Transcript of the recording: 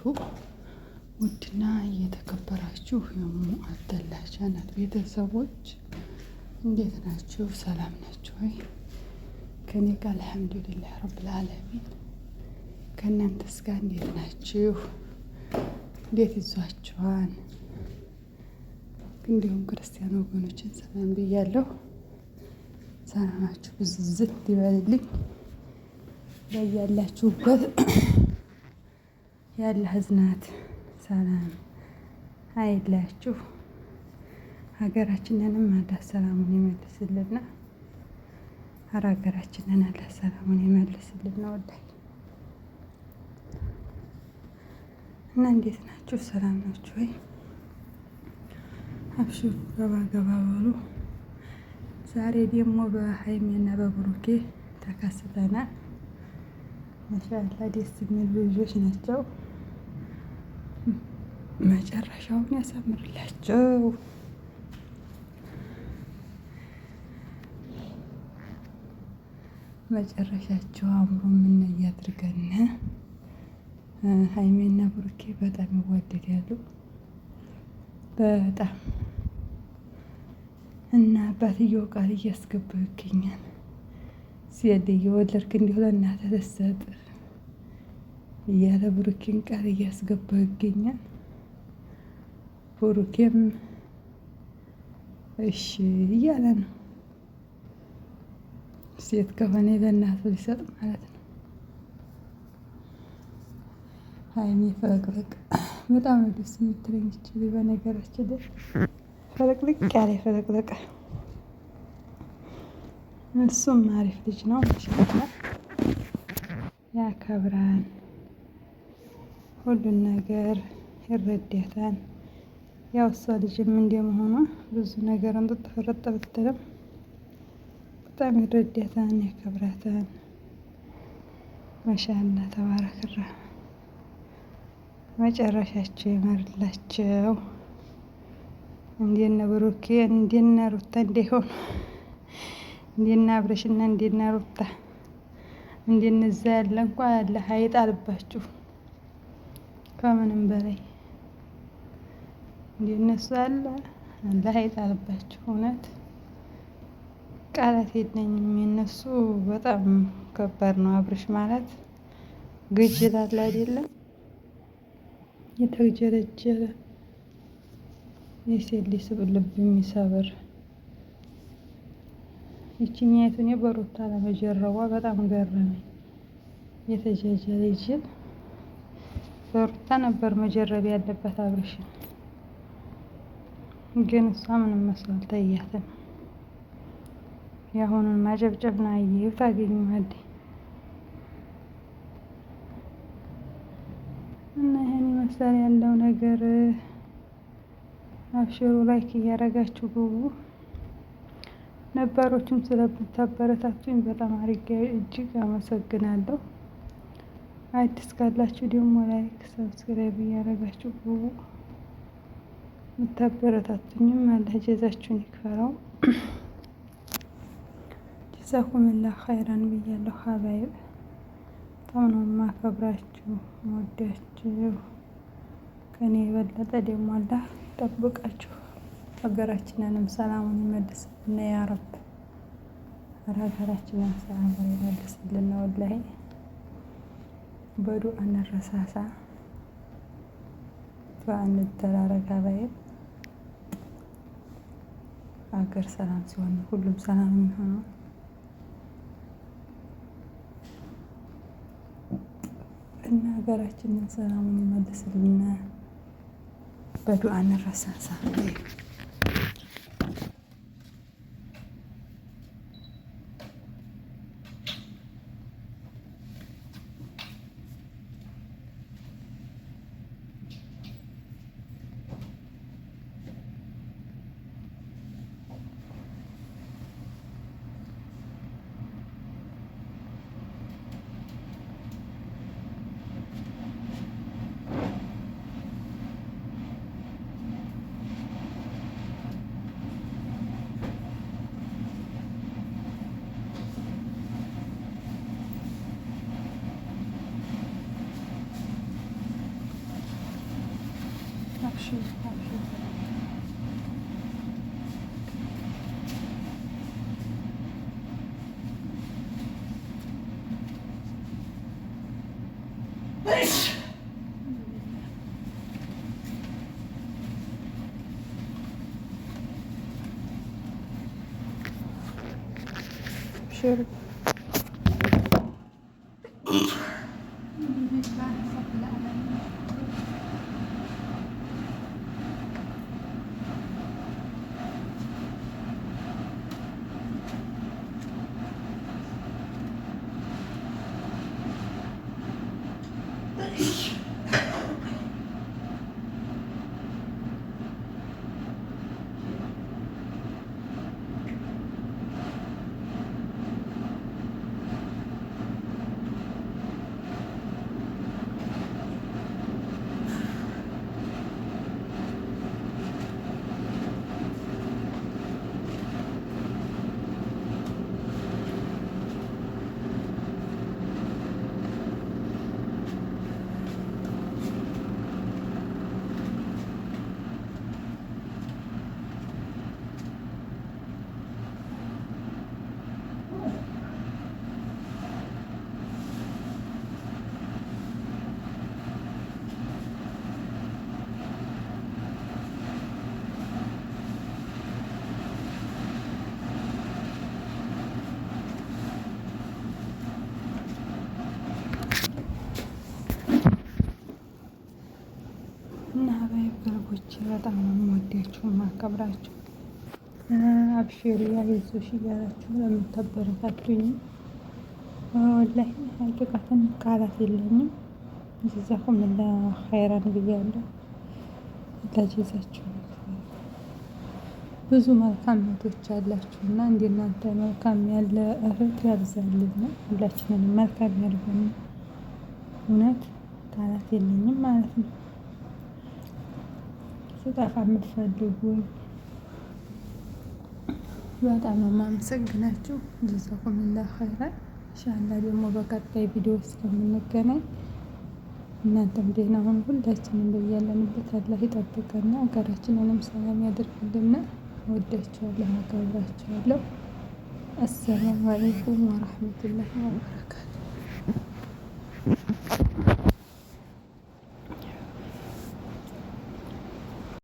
ውድና የተከበራችሁ የሙ አብደላ ቻናል ቤተሰቦች እንዴት ናችሁ? ሰላም ናችሁ ወይ? ከኔ ጋር አልሐምዱሊላህ ረብል ዓለሚን። ከእናንተስ ጋር እንዴት ናችሁ? እንዴት ይዟችኋል? እንዲሁም ክርስቲያን ወገኖችን ሰላም ብያለሁ። ሰላማችሁ ብዝዝት ይበልልኝ። በያላችሁበት ያለ ህዝናት ሰላም አይላችሁ። ሀገራችንንም አላህ ሰላሙን ይመልስልና ሀገራችንን አላህ ሰላሙን ይመልስልና ወላሂ። እና እንዴት ናችሁ? ሰላም ናችሁ ወይ? አብሽሩ፣ ገባ ገባ በሉ። ዛሬ ደግሞ በሀይሜና በብሩኬ ተከስተናል። ማሻአላ ደስ የሚሉ ልጆች ናቸው። መጨረሻውን ያሳምርላቸው። መጨረሻቸው አምሮ ምን ያድርገን። ሀይሜና ብሩኬ በጣም ይዋደዳሉ በጣም እና አባትየው ቃል እያስገባው ይገኛል። ሲሄድ እየወለድክ እንዲሁ ለእናትህ ተሰጥ እያለ ብሩኬን ቃል እያስገባው ይገኛል። ብሩኬም እሺ እያለ ነው። ሴት ከሆነ ለእናቱ ሊሰጥ ማለት ነው። ሀይሚ ፈለቅለቅ በጣም ነው ደስ የምትለኝ ይችላል። በነገራችን ላይ ፈለቅልቅ ያለ ፈለቅለቅ። እሱም አሪፍ ልጅ ነው። ማሻአላ ያከብራል፣ ሁሉን ነገር ይረዳታል። ያው እሷ ልጅም እንደመሆኗ ብዙ ነገር እንድትፈረጥ ብትልም በጣም ይረዳታል፣ ያከብራታል። ማሻአላ ተባረክራ። መጨረሻቸው ይመርላቸው። እንደነ ብሩኬ እንደነ ሩታ እንዳይሆኑ፣ እንደነ አብረሽና እንደነ ሩታ እንደነዛ ያለ እንኳን ያለ አይጣልባችሁ። ከምንም በላይ እንደነሱ ያለ አላህ አይጣልባችሁ። እውነት ቃላት የለኝም። የነሱ በጣም ከባድ ነው። አብረሽ ማለት ግጅላል አይደለም፣ የተጀረጀረ የሴት ልጅ ልብ የሚሰብር። ይችኛይቱን በሩታ ለመጀረቧ በጣም ገረመኝ። የተጀጀረ ይችል በሩታ ነበር መጀረብ ያለበት አብረሽን፣ ግን እሷ ምንም መስሎ አልታያትም። የአሁኑን ማጨብጨብና አየሁ ታገኙ ማዲ እና ይሄን ይመስላል ያለው ነገር። አብሽሩ፣ ላይክ እያረጋችሁ ግቡ። ነባሮችም ስለምታበረታቱኝ በጣም አድርጌ እጅግ አመሰግናለሁ። አዲስ ካላችሁ ደግሞ ላይክ ሰብስክራይብ እያረጋችሁ ግቡ። የምታበረታቱኝም አላህ ጀዛችሁን ይክፈለው። ጀዛኩሙላህ ኸይራን ብያለሁ። ሀባይብ በጣም ነው የማከብራችሁ የምወዳችሁ። ከኔ የበለጠ ደግሞ አላህ ይጠብቃችሁ። ሀገራችንንም ሰላሙን ይመልስልን ያ ረብ። ሀገራችንን ሰላሙን ይመልስልን። ወላሂ በዱአ እንረሳሳ፣ ዱአ እንደራረግ። ሀባይብ ሀገር ሰላም ሲሆን ሁሉም ሰላም የሚሆነው። እና ሀገራችንን ሰላሙን ይመልስልን። በዱአ እንረሳሳ። Şöyle. እና በይበርቦች በጣም ነው የምወዳችሁ የማከብራችሁ። አብሽሪ አይዞሽ እያላችሁ ለምታበረታቱኝ ወላሂ ሀቂቃትን ቃላት የለኝም። ጀዛኩሙላህ ኸይራን ብያለሁ። ለጀዛችሁ ብዙ መልካም እህቶች አላችሁ እና እንደናንተ መልካም ያለ እህት ያብዛልን። ሁላችንንም መልካም ያድርገን። እውነት ቃላት የለኝም ማለት ነው። ስጠፋ የምትፈልጉኝ በጣም ነው የማመሰግናችሁ። ጀዛኩሙላህ ኸይራን። ኢንሻአላህ ደግሞ በቀጣይ ቪዲዮ እስከምንገናኝ እናንተም ደህና ሁኑ። ሁላችንም በያለንበት አላህ ይጠብቀን፣ ሀገራችንንም ሰላም ያደርግልን። እወዳችኋለሁ፣ አከብራችኋለሁ። አሰላሙ አለይኩም ወራህመቱላሂ ወበረካቱ።